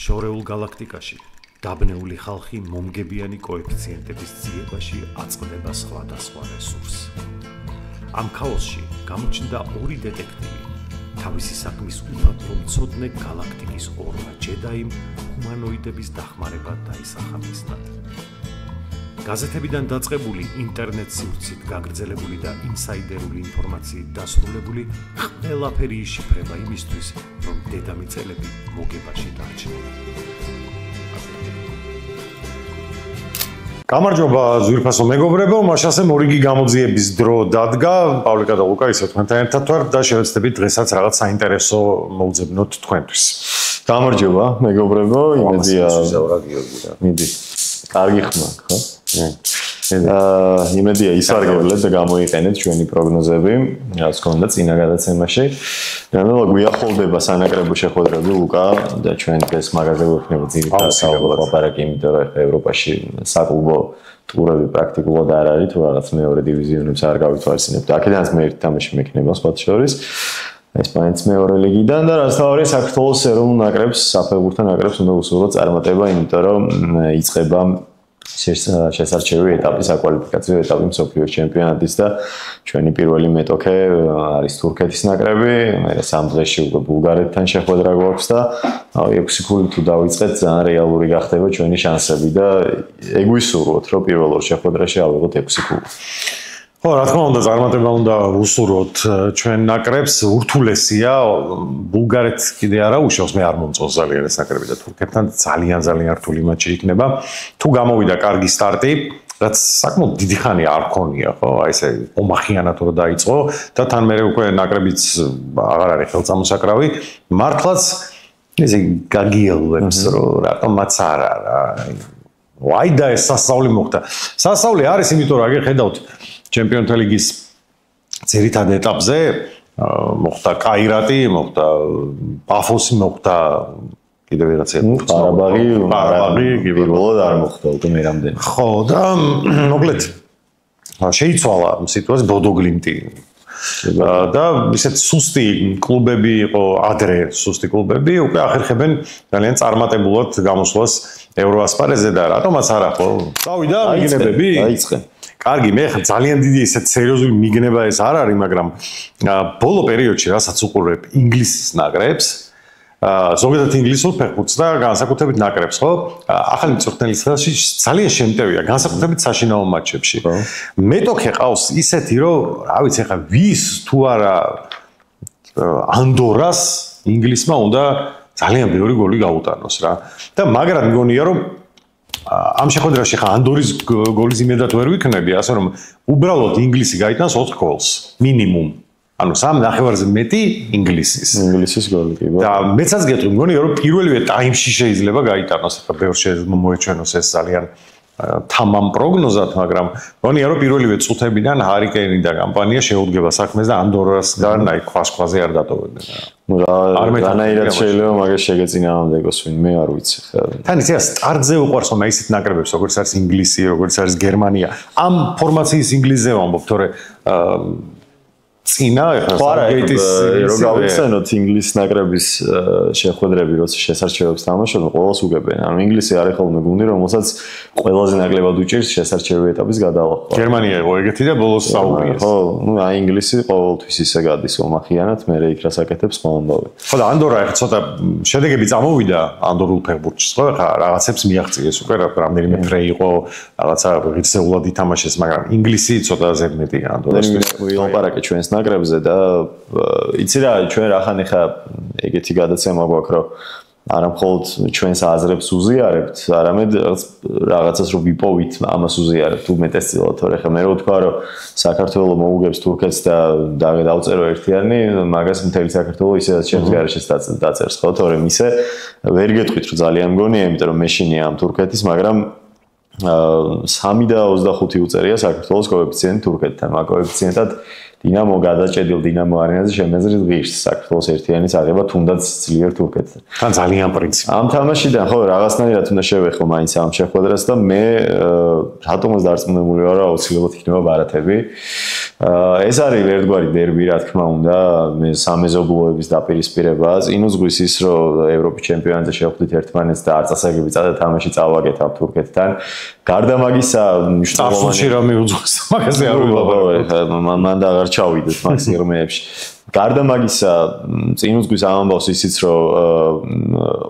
შორეულ გალაქტიკაში დაბნეული ხალხი მომგებიანი კოეფიციენტების ძიებაში აწყდება სხვადასხვა რესურსს. ამ ქაოსში გამოჩნდა ორი დეტექტივი, თავისი საქმის უპატრონ მცოდნე გალაქტიკის ორმა ჯედაიმ ჰუმანოიდების დახმარება დაისახა მისდათ. გაზეთებიდან დაწყებული ინტერნეტ სივრცით გაგრძელებული და ინსაიდერული ინფორმაციით დასრულებული ყველაფერი იშიფრება იმისთვის, რომ დედამიწელები მოგებაში დარჩნენ. გამარჯობა ზვირფასო მეგობრებო, მაშასე მორიგი გამოძიების დრო დადგა. პავლიკა და ლუკა ისევ თქვენთან ერთად ვართ და შევეცდებით დღესაც რაღაც საინტერესო მოვძებნოთ თქვენთვის. გამარჯობა მეგობრებო, იმედია მიდი. კარგი ხმა, ხო? იმედია ისარგებლეთ და გამოიყენეთ ჩვენი პროგნოზები, რაც გქონდა წინა გადაცემაში. ნამდვილად გვიახლოვდება სანაკრებო შეხვედრები ლუკა და ჩვენ დღეს მაგაზე ვიქნება ძირითადად ლაპარაკი, იმიტომ რომ ევროპაში საკლუბო ტურები პრაქტიკულად არ არის, თუ რაღაც მეორე დივიზიონებს არ გავითვალისწინებთ. აქედანაც მე ერთი თამაში მექნება სხვათა შორის. ესპანეთის მეორე ლიგიდან და რაც თავი საქართველოს ეროვნულ ნაკრებს, საფეხბურთო ნაკრებს უნდა უსურვოთ წარმატება, იმიტომ რომ იწყება შესარჩევი ეტაპი, საკვალიფიკაციო ეტაპი მსოფლიოს ჩემპიონატის და ჩვენი პირველი მეტოქე არის თურქეთის ნაკრები, მე სამ დღეში უკვე ბულგარეთთან შეხვედრა გვაქვს და 6 ქულით თუ დავიწყეთ, ძალიან რეალური გახდება ჩვენი შანსები და ეგვისურვოთ, რომ პირველ ორ შეხვედრაში ავიღოთ 6 ქული. ხო, რა თქმა უნდა, წარმატება უნდა უსურვოთ ჩვენ ნაკრებს, ურთულესია, ბულგარეთს კიდე არა უშავს, მე არ მომწონს ძალიან ეს ნაკრები და თურქეთთან ძალიან რთული მატჩი იქნება. თუ გამოვიდა კარგი სტარტი, რაც საკმაოდ დიდი ხანი არ ქონია, ხო? აი ესე ომახიანად რო დაიწყო და თან მერე უკვე ნაკრებიც აღარ არის ხელწამოსაკრავი, მართლაც ესე გაგიელვებს, რომ რატომაც არა რა. ვაი და ეს სასწაული მოხდა. სასწაული არის, იმიტომ რომ აგერ ხედავთ ჩემპიონთა ლიგის ძირითად ეტაპზე მოხდა კაირატი, მოხდა პაფოსი, მოხდა კიდევ ვიღაცა ყარაბაღი, პირველად არ მოხდა უკვე მე რამდენი. ხო, და მოკლედ შეიცვალა სიტუაცია ბოდოგლიმტი. და ისეთ სუსტი კლუბები იყო ადრე, სუსტი კლუბები უკვე ახერხებენ ძალიან წარმატებულად გამოსვლას ევროასპარეზზე და რატომაც არა ხო? წავიდა მიგნებები? დაიწყე. კარგი, მე ძალიან დიდი ისეთ სერიოზული მიგნება ეს არ არის, მაგრამ ბოლო პერიოდში რასაც უყურებ ინგლისის ნაკრებს, ზოგადად ინგლისურ ფეხბურთს და განსაკუთრებით ნაკრებს, ხო? ახალი მწვრთნელის ხელში ძალიან შემტევია, განსაკუთრებით საშინაო მატჩებში. მეტოქე ყავს ისეთი, რომ რა ვიცი, ხა ვის თუ არა ანდორას ინგლისმა უნდა ძალიან ბევრი გოლი გაუტანოს რა. და მაგრამ მგონია, რომ ამ შეხვედრაში ხა ანდორის გოლის იმედად ვერ ვიქნები, ასე რომ უბრალოდ ინგლისი გაიტანს 4 გოლს მინიმუმ. ანუ 3 ნახევარზე მეტი ინგლისის გოლი კი. და მეცაც გეტყვი, მგონია რომ პირველივე ტაიმში შეიძლება გაიტანოს, ხა ბევრ შეიძლება მოეჩვენოს ეს ძალიან თამამ პროგნოზად, მაგრამ მგონია რომ პირველივე წუთებიდან ჰარი კეინი და კამპანია შეუდგება საქმეს და ანდორას გარნაი ქვაზე არ დატოვებდნენ. ნუ რანაირად შეიძლება მაგას შეგეწინააღმდეგოს ვინმე არ ვიცი. თან იცი სტარტზე უყვარს ხომ ისეთ ნაკრებებს, როგორც არის ინგლისი, როგორც არის გერმანია. ამ ფორმაციის ინგლისზე ვამბობ, თორე წინა ეხლა საგეიტის რო გავიხსენოთ ინგლისის ნაკრების შეხვედრები, როცა შესარჩევებს თამაშობენ, ყოველს უგებენ. ანუ ინგლისი არის ხოლმე გუნდი, რომელსაც ყველაზე ნაკლებად უჭირს შესარჩევი ეტაპის გადალახვა. გერმანია იყო ეგეთი და ბოლოს საუბრია. ხო, ნუ აი ინგლისი ყოველთვის ისე გადის ომახიანად, მე იქ რას აკეთებს ხო ამბავი. ხო და ანდორა ეხლა ცოტა შედეგები წამოვიდა ანდორულ ფეხბურთში, ხო? ეხლა რაღაცებს მიაღწიეს უკვე, რამდენიმე ფრე იყო, რაღაცა ღირსეულად ითამაშეს, მაგრამ ინგლისი ცოტა ზედმეტი ანდორასთვის. ვილაპარაკე ჩვენს ნაკრებზე და იცი რა, ჩვენ რახან ეხა ეგეთი გადაცემა გვაქვს, რომ არა მხოლოდ ჩვენს აზრებს უზიარებთ, არამედ რაღაცას რო ვიპოვით, ამას უზიარებთ უმეტესწილად, თორე ხა მე რო ვთქვა, რომ საქართველოს მოუგებს თურქეთს და დავწერო ერთიანი, მაგას მთელი საქართველოს ისედაც ჩემს გარეშეც დაწერს, ხო, თორე ისე ვერ გეტყვით, რომ ძალიან მგონია, იმიტომ რომ მეშინია ამ თურქეთის, მაგრამ 3 და 25 უწერია საქართველოს კოეფიციენტი თურქეთთან, მაგ კოეფიციენტად დინამო გადაჭედილ დინამო არენაზე შემეძრით ღირს საქართველოს ერთიანის აღება თუნდაც ძლიერ თურქეთთან. თან ძალიან პრინციპი. ამ თამაშიდან ხო რაღაცნაირად უნდა შევეხო მაინც ამ შეხვედრას და მე რატომაც დარწმუნებული ვარ, რომ აუცილებლად იქნება ბარათები. ეს არის ერთგვარი დერბი, რა თქმა უნდა, სამეზობლოების დაპირისპირებაა. წინ უძღვის ის, რომ ევროპის ჩემპიონატზე შევხვდით ერთმანეთს და არ წასაგები წადა თამაში წავაკეთავ თურქეთთან. გარდა მაგისა, მნიშვნელოვანი რა მიუძღვის, მაგაზე არ ვილაპარაკობ. მან და აღარ ჩავიდეთ მაგ სიღრმეებში. გარდა მაგისა, წინ უძღვის ამ ამბავს ისიც, რომ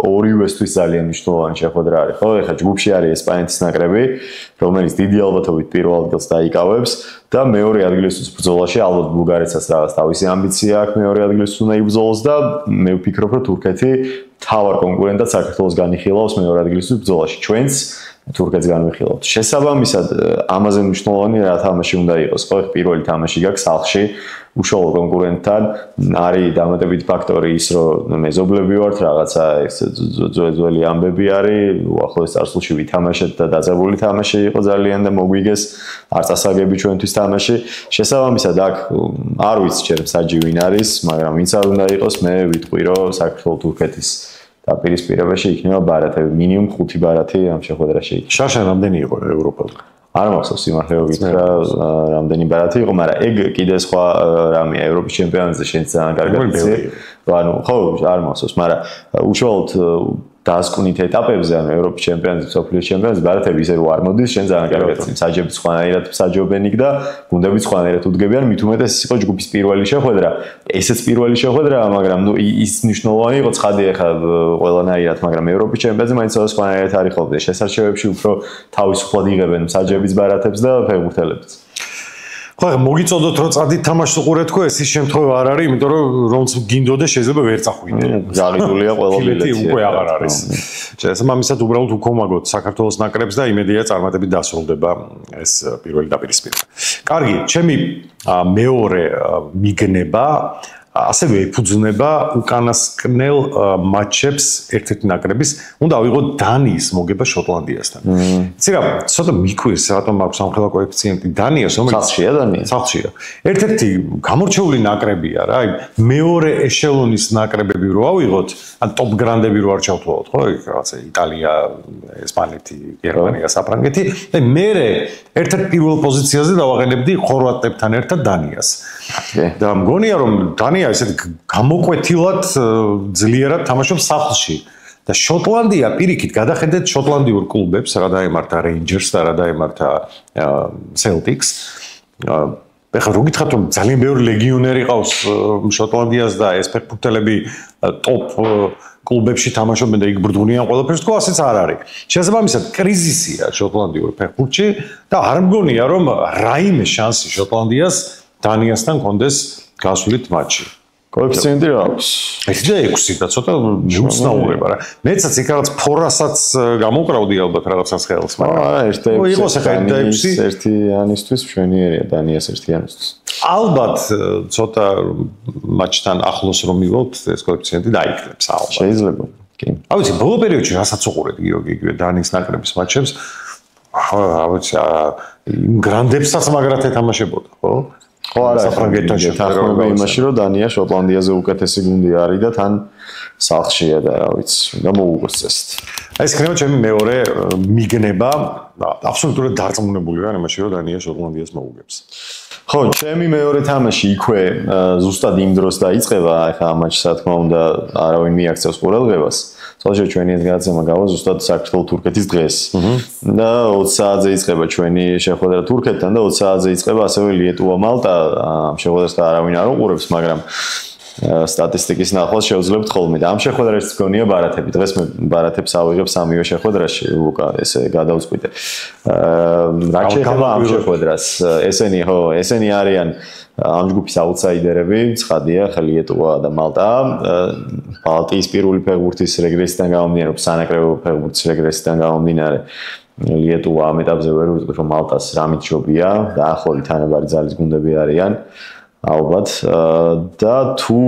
ორივესთვის ძალიან მნიშვნელოვანი შეხვედრა არის, ხო? ეხლა ჯგუფში არის ესპანეთის ნაკრები, რომელიც დიდი ალბათობით პირველ ადგილს დაიკავებს და მეორე ადგილისთვის ბრძოლაში ალბათ ბულგარეთსაც რაღაც თავისი ამბიცია აქვს მეორე ადგილისთვის უნდა იბრძოლოს და მე ვფიქრობ, რომ თურქეთი თავარ კონკურენტად საქართველოს განიხილავს მეორე ადგილისთვის ბრძოლაში. ჩვენც თურქეთს განვიხილავთ. შესაბამისად, ამაზე მნიშვნელოვანი რა თამაში უნდა იყოს, ხო? პირველი თამაში გაქვს სახლში უშუალო კონკურენტთან არის დამატებითი ფაქტორი ის, რომ მეზობლები ვართ, რაღაცა ძველი ამბები არის, უახლოეს წარსულში ვითამაშეთ და დაძაბული თამაში იყო ძალიან და მოგვიგეს არ წასაგები ჩვენთვის თამაში. შესაბამისად, აქ არ ვიცი ჯერ მსაჯი ვინ არის, მაგრამ ვინც არ უნდა იყოს, მე ვიტყვი, რომ საქართველოს თურქეთის დაპირისპირებაში იქნება ბარათები, მინიმუმ 5 ბარათი ამ შეხვედრაში. შაშან რამდენი იყო ევროპელი? არ მახსოვს სიმართლე გითხრა რამდენი ბარათი იყო, მაგრამ ეგ კიდე სხვა რამეა ევროპის ჩემპიონატზე შენ ძალიან კარგად იცი. ანუ ხო, არ მახსოვს, მაგრამ უშუალოდ დასკვნით ეტაპებზე, ანუ ევროპის ჩემპიონატზე, მსოფლიოს ჩემპიონატზე ბარათები ისე რომ არ მოდის, შენ ძალიან კარგად იცი. მსაჯები სხვანაირად მსაჯობენ იქ და გუნდები სხვანაირად უდგებიან, მით უმეტეს ის იყო ჯგუფის პირველი შეხვედრა. ესეც პირველი შეხვედრაა, მაგრამ ნუ ის მნიშვნელოვანი იყო ცხადი ახლა ყველანაირად, მაგრამ ევროპის ჩემპიონატზე მაინც სხვანაირად არის ხოლმე. შესარჩევებში უფრო თავისუფლად იღებენ მსაჯების ბარათებს და ფეხბურთელებიც. ხო, მოგიწოდოთ რომ წადით თამაშს უყურეთ თქო, ეს ის შემთხვევა არ არის, იმიტომ რომ რომც გინდოდა შეიძლება ვერ წახვიდე. გაღიდულია ყველა ბილეთი. უკვე აღარ არის. შესაბამისად უბრალოდ უკომაგოთ საქართველოს ნაკრებს და იმედია წარმატებით დასრულდება ეს პირველი დაპირისპირება. კარგი, ჩემი მეორე მიგნება ასევე ეფუძნება უკანასკნელ მატჩებს ერთ-ერთი ნაკრების, უნდა ავიღოთ დანიის მოგება შოტლანდიასთან. იცი რა, ცოტა მიქვეს, რატომ აქვს ამხელა კოეფიციენტი დანიას, რომელიც სახლშია დანია. სახლშია. ერთ-ერთი გამორჩეული ნაკრებია რა, აი მეორე ეშელონის ნაკრებები რო ავიღოთ, ან ტოპ გრანდები რო არ ჩავთვალოთ, ხო, რაღაცა იტალია, ესპანეთი, გერმანია, საფრანგეთი, და მე ერთ-ერთ პირველ პოზიციაზე დავაყენებდი ხორვატებთან ერთად დანიას. და მგონია რომ დანია ესეთ გამოკვეთილად ძლიერად თამაშობს სახლში და შოტლანდია პირიქით გადახედეთ შოტლანდიურ კლუბებს, რა დაემართა რეინჯერსს და რა დაემართა სელტიკს. ეხლა რო გითხრათ რომ ძალიან ბევრი ლეგიონერი ყავს შოტლანდიას და ეს ფეხბურთელები ტოპ კლუბებში თამაშობენ და იქ ბრდღულიან ყველაფერს, თქო ასეც არ არის. შესაბამისად კრიზისია შოტლანდიურ ფეხბურთში და არ მგონია რომ რაიმე შანსი შოტლანდიას დანიასთან კონდეს გასვლით მატჩი. კოეფიციენტი რა აქვს? ეს და 6 და ცოტა უცნაურება რა. მეცაც იქ რაღაც ფორასაც გამოკრავდი ალბათ რაღაცას ხელს, მაგრამ არა, 1-6. იყოს ახლა 1-6 1-იანისთვის მშვენიერია დანიას 1-იანისთვის. ალბათ ცოტა მატჩთან ახლოს რომ მივალთ, ეს კოეფიციენტი დაიქნებს ალბათ. შეიძლება. კი. რა ვიცი, ბოლო პერიოდში რასაც უყურეთ იგივე დანიის ნაკრების მატჩებს, რა ვიცი, იმ გრანდებსაც მაგრად ეთამაშებოდა, ხო? ხო, არა, საფრანგეთთან შეთანხმება იმაში, რომ დანია შოტლანდიაზე უკეთესი გუნდი არის და თან სახლშია და რა ვიცი, და მოუგოს წესით. ეს იქნება ჩემი მეორე მიგნება, აბსოლუტურად დარწმუნებული ვარ იმაში, რომ დანია შოტლანდიას მოუგებს. ხო, ჩემი მეორე თამაში იქვე ზუსტად იმ დროს დაიწყება, ახლა ამ მატჩს რა თქმა უნდა არავინ მიაქცევს ყურადღებას. თორე ჩვენი ეს გადაცემა გავა ზუსტად საქართველოს თურქეთის დღეს. და 20 საათზე იწყება ჩვენი შეხვედრა თურქეთთან და 20 საათზე იწყება ასევე ლიეტუვა მალტა. ამ შეხვედრას არავინ არ უყურებს, მაგრამ სტატისტიკის ნახვას შევძლებთ ხოლმე და ამ შეხვედრაში გონია ბარათები. დღეს მე ბარათებს ავიღებ სამივე შეხვედრაში, ლუკა, ესე გადავწყვიტე. რა შეეხება ამ შეხვედრას? ესენი არიან ამ ჯგუფის აუტსაიდერები, ცხადია, ლიეტუვა და მალტა. ბალტიის პირველი ფეხბურთის რეგრესიდან გამომდინარე, სანაკრებო ფეხბურთის რეგრესიდან გამომდინარე, ლიეტუვა ამ ეტაპზე ვერ ვიტყვი, რომ მალტას რამით ჯობია, დაახლოებით თანაბარი ძალის გუნდები არიან. ალბათ და თუ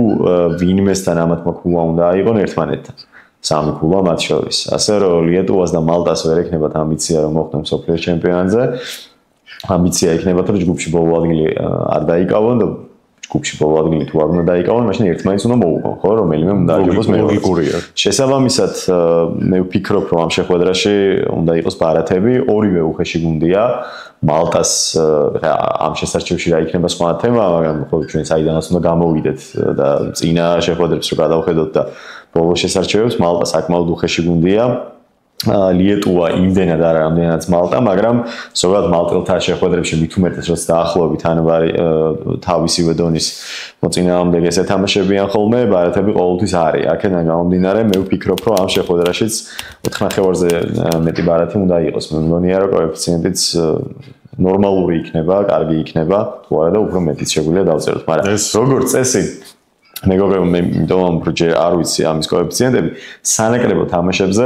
ვინმესთან ამათმა ქულა უნდა აიღონ ერთმანეთთან. სამი ქულა მათ შორის. ასე რომ ლიეტუვას და მალტას ვერ ექნებათ ამბიცია რომ მოხვდნენ მსოფლიოს ჩემპიონატზე. ამბიცია ექნებათ რომ ჯგუფში ბოლო ადგილი არ დაიკავონ და ჯგუფში ბოლო ადგილი თუ არ უნდა დაიკავონ, მაშინ ერთმანეთს უნდა მოუგონ, ხო, რომელიმე უნდა აიღოს მეორე. შესაბამისად მე ვფიქრობ რომ ამ შეხვედრაში უნდა იყოს ბარათები, ორივე უხეში გუნდია. მალტას ამ შესარჩევში რა იქნება სხვა თემა, მაგრამ ხო ჩვენ საიდანაც უნდა გამოვიდეთ და წინა შეხვედრებს რო გადავხედოთ და ბოლო შესარჩევებს მალტა საკმაოდ უხეში გუნდია. ლიეტუვა იმდენად არა რამდენადაც მალტა, მაგრამ ზოგადად მალტელთან შეხვედრებში მით უმეტეს როცა დაახლოებით ანაბარი თავისივე დონის მოწინააღმდეგე ესე თამაშებიან ხოლმე, ბარათები ყოველთვის არის. აქედან გამომდინარე, მე ვფიქრობ, რომ ამ შეხვედრაშიც 4 ნახევარზე მეტი ბარათი უნდა იყოს. მე მგონია, რომ კოეფიციენტიც ნორმალური იქნება, კარგი იქნება, თუ არა და უფრო მეტიც შეგვიძლია დავწეროთ, მაგრამ როგორც წესი მეგობრებო, მე იმიტომ რომ არ ვიცი ამის კოეფიციენტები, სანაკრებო თამაშებზე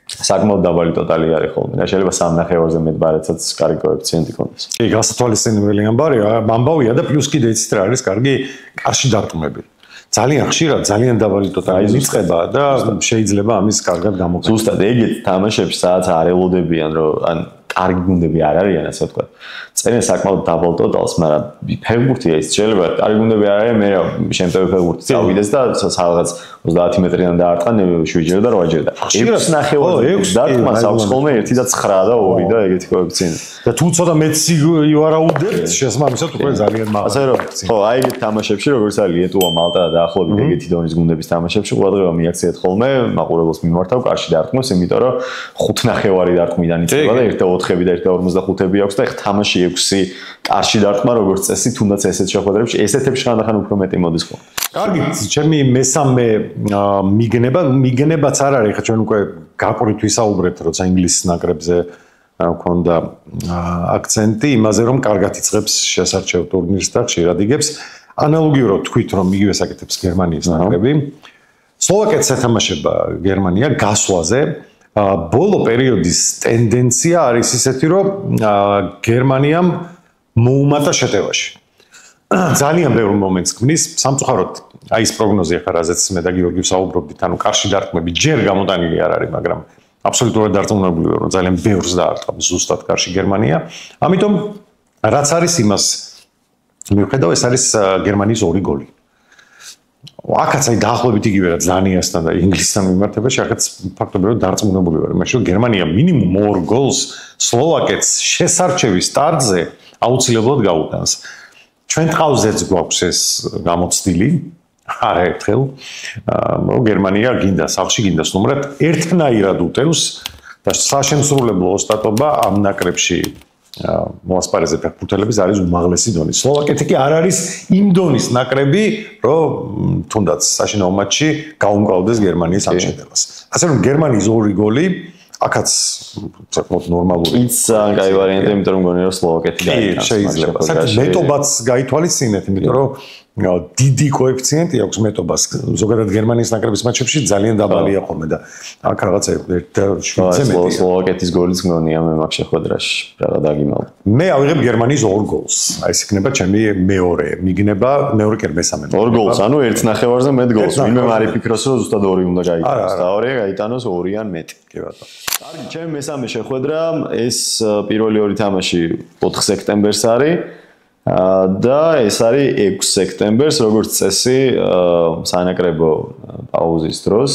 საკმაოდ დაბალი ტოტალი არის ხოლმე. და შეიძლება 3 ნახევარზე მეტ ბარათაც კარგი კოეფიციენტი ქონდეს. კი, გასათვალისწინებელი ამბავია და პლუს კიდე იცით რა არის კარგი კარში დარტყმები. ძალიან ხშირად ძალიან დაბალი ტოტალი იწყება და შეიძლება ამის კარგად გამოგხსნას. ზუსტად ეგეთ თამაშებში სადაც არ ელოდებიან რომ ან კარგი გუნდები არ არიან, ასე ვთქვათ. წერენ საკმაოდ დაბალ ტოტალს, მაგრამ ფეხბურთია ის შეიძლება კარგი გუნდები არ არიან, მე შემტევი ფეხბურთი წავიდეს და რაღაც 30 მეტრიდან დაარტყან 7ჯერ და 8ჯერ და 6 ნახევარზე დარტყმა აქვს ხოლმე 1 და 9 და 2 და ეგეთი კოეფიციენტი. და თუ ცოტა მეტს ივარაუდებთ, შესაბამისად უკვე ძალიან მაღალი. ასე რომ, ხო, აი ეგეთ თამაშებში, როგორც არის ლიეტუვა, მალტა და დაახლოებით ეგეთი დონის გუნდების თამაშებში, ყურადღება მიაქციეთ ხოლმე, მაყურებელს მიმართავ კარში დარტყმას, იმიტომ რომ 5 ნახევარი დარტყმიდან იწყება და 1/4 და 1/45 აქვს და ეხ თამაში 6 კარში დარტყმა, როგორც წესი, თუნდაც ესეთ შეხვედრებში, ესეთებში ხანდახან უფრო მეტი მოდის ხოლმე. კარგი, ჩემი მესამე მიგნებაც არ არის, ხა ჩვენ უკვე გაყრით ვისაუბრეთ, როცა ინგლისის ნაკრებზე მქონდა აქცენტი იმაზე, რომ კარგად იწყებს შესარჩევ ტურნირს და ხშირად იგებს. ანალოგიურად თქვით, რომ იგივე საკეთებს გერმანიის ნაკრები. სლოვაკეთს ეთამაშება გერმანია გასვლაზე. ბოლო პერიოდის ტენდენცია არის ისეთი, რომ გერმანიამ მოუმატა შეტევაში. ძალიან ბევრ მომენტს ქმნის, სამწუხაროდ აი ეს პროგნოზი ახლა რაზეც მე და გიორგი ვსაუბრობდით, ანუ კარში დარტყმები ჯერ გამოტანილი არ არის, მაგრამ აბსოლუტურად დარწმუნებული ვარ, რომ ძალიან ბევრს დაარტყმებს ზუსტად კარში გერმანია. ამიტომ რაც არის იმას მივხედავ, ეს არის გერმანიის 2 გოლი. აქაც აი დაახლოებით იგივე რაც დანიასთან და ინგლისთან მიმართებაში, აქაც ფაქტობრივად დარწმუნებული ვარ, იმაში, რომ გერმანია მინიმუმ 2 გოლს სლოვაკეთს შესარჩევის სტარტზე აუცილებლად გაუტანს. ჩვენ ტყავზეც გვაქვს ეს გამოცდილი, არაერთხელ, რომ გერმანია გინდა სახლში, გინდა სტუმრად, ერთნაირად უტევს და საშემსრულებლო ოსტატობა ამ ნაკრებში მოასპარეზე ფეხბურთელების არის უმაღლესი დონი. სლოვაკეთი კი არ არის იმ დონის ნაკრები, რომ თუნდაც საშინაო მატჩი გაუმკლავდეს გერმანიის ამ შეტევას. ასე რომ გერმანიის 2 გოლი აქაც საკმაოდ ნორმალური. ის კაი ვარიანტი, იმიტომ რომ მგონია რომ სლოვაკეთი გაიტანს. შეიძლება. საერთოდ მეტობაც გაითვალისწინეთ, იმიტომ რომ დიდი კოეფიციენტი აქვს მეტობას. ზოგადად გერმანიის ნაკრების მატჩებში ძალიან დაბალია ხოლმე და აქ რაღაცა 1/7-ზე მეტია. სლოვაკეთის გოლიც მგონია მე მაგ შეხვედრაში რაღაც დაგიმალ. მე ავიღებ გერმანიის 2 გოლს. აი ეს იქნება ჩემი მეორე. მიგნება მეორე კი მესამე. 2 გოლს, ანუ 1 ნახევარზე მეტ გოლს. ვინმე არ იფიქროს რომ ზუსტად 2 უნდა გაიტანოს. და 2-ია გაიტანოს 2-ან მეტი. კი ბატონო. კარგი, ჩემი მესამე შეხვედრა ეს პირველი 2 თამაში 4 სექტემბერს არის. და ეს არის 6 სექტემბერს, როგორც წესი, სანაკრებო პაუზის დროს,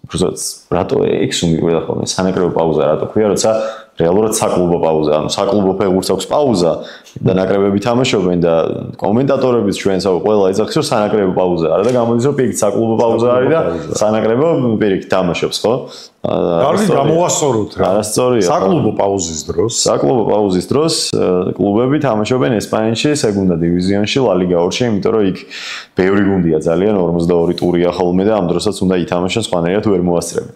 უბრალოდ რატო 6 მიგვედა ხოლმე სანაკრებო პაუზა, რატო ქვია, როცა რეალურად საკლუბო პაუზა, ანუ საკლუბო ფეხბურთს აქვს პაუზა და ნაკრებები თამაშობენ და კომენტატორებიც ჩვენს ყველა ეძახის რომ სანაკრებო პაუზაა, რა და გამოდის რომ პირიქით საკლუბო პაუზა არის და სანაკრებო პირიქით თამაშობს, ხო? კარგი გამოვასწოროთ რა. არასწორია. საკლუბო პაუზის დროს. საკლუბო პაუზის დროს კლუბები თამაშობენ ესპანეთში, სეგუნდა დივიზიონში, ლა ლიგა 2-ში, იმიტომ რომ იქ ბევრი გუნდია ძალიან, 42 ტურია ხოლმე და ამ დროსაც უნდა ითამაშონ, სხვანაირად ვერ მოასწრებენ.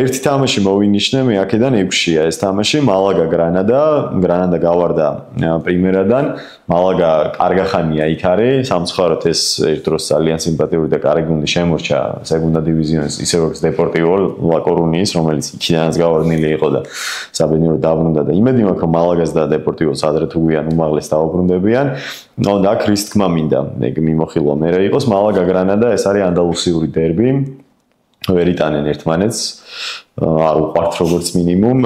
ერთი თამაში მოვინიშნე, მე აქედან 6-ია ეს თამაში, მალაგა გრანადა გავარდა პრიმერადან, მალაგა კარგახანია იქ არის, სამწუხაროდ ეს ერთ დროს ძალიან სიმპათიური და კარგი გუნდი შემორჩა სეგუნდა დივიზიონის, ისე როგორც დეპორტივო ლა კორუნიის, რომელიც იქიდანაც გავარდნილი იყო და საბედნიეროდ დაბრუნდა და იმედი მაქვს, რომ მალაგას და დეპორტივოს ადრე თუ გვიან უმაღლეს დაუბრუნდებიან. ნუ და აქ რის თქმა მინდა, ეგ მიმოხილვა მერე იყოს, მალაგა გრანადა, ეს არის ანდალუსიური დერბი. ვერ იტანენ ერთმანეთს არ უყვართ როგორც მინიმუმ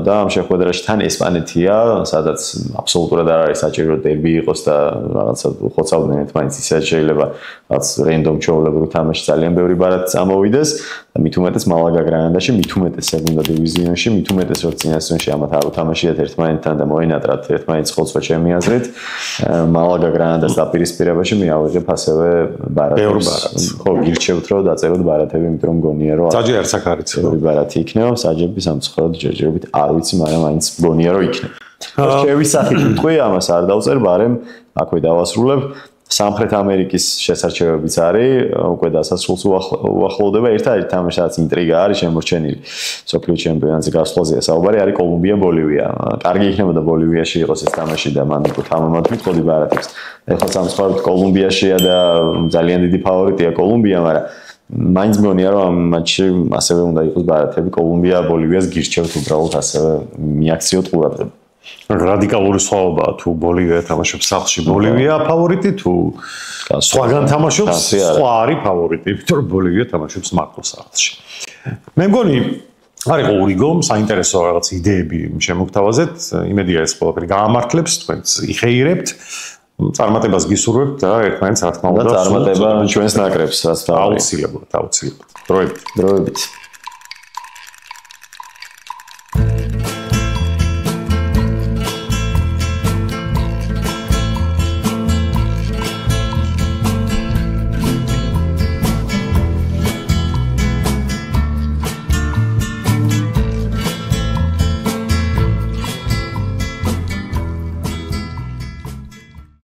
და ამ შეხვედრაში თან ესპანეთია, სადაც აბსოლუტურად არ არის საჭირო დერბი იყოს და რაღაცა ხოცავდნენ ერთმანეთს, ისე შეიძლება რაც რენდომ ჩვეულებრივ თამაში ძალიან ბევრი ბარათი წამოვიდეს და მით უმეტეს მალაგა გრანადაში, მით უმეტეს სეგუნდა დივიზიონში, მით უმეტეს რომ წინა სეზონში ამათ არ უთამაშიათ ერთმანეთთან და მოინატრათ ერთმანეთის ხოცვა ჩემი აზრით, მალაგა გრანადას დაპირისპირებაში მე ავიღებ ასევე ბარათებს. ხო, გირჩევთ რომ დაწეროთ ბარათები, იმიტომ რომ მგონია რომ საჯი არ საკარიც ბარათი იქნება, საჯები სამწუხაროდ ჯერჯერობით არ ვიცი, მაგრამ მაინც მგონია რომ იქნება. რჩევის სახით ვიტყვი, ამას არ დავწერ, მაგრამ აქვე დავასრულებ. სამხრეთ ამერიკის შესარჩევებიც არის, უკვე დასასრულს უახლოვდება, ერთ-ერთი თამაში, რაც ინტრიგა არის შემორჩენილი. სოფლიო ჩემპიონატზე გასვლაზეა საუბარი, არის კოლუმბია, ბოლივია. კარგი იქნებოდა ბოლივიაში იყოს ეს თამაში და მან უკვე თამამად მithყოდი ბარათებს. ეხლა სამწუხაროდ კოლუმბიაშია და ძალიან დიდი ფავორიტია კოლუმბია, მაგრამ მაინც მგონია რომ ამ მატჩში ასევე უნდა იყოს ბარათები, კოლუმბია, ბოლივიას გირჩევთ უბრალოდ ასევე მიაქციოთ ყურადღება. რადიკალური სხვაობაა თუ ბოლივია თამაშობს სახლში, ბოლივია ფავორიტი თუ სხვაგან თამაშობს, სხვა არის ფავორიტი, იმიტომ რომ ბოლივია თამაშობს მარტო სახლში. მე მგონი არ იყო ურიგო, საინტერესო რაღაც იდეები შემოგთავაზეთ, იმედია ეს ყველაფერი გაამართლებს, თქვენც იხეირებთ. წარმატებას გისურვებთ და ერთმანეთს რა თქმა უნდა წარმატება ჩვენს ნაკრებს, რაც აუცილებლად. დროებით.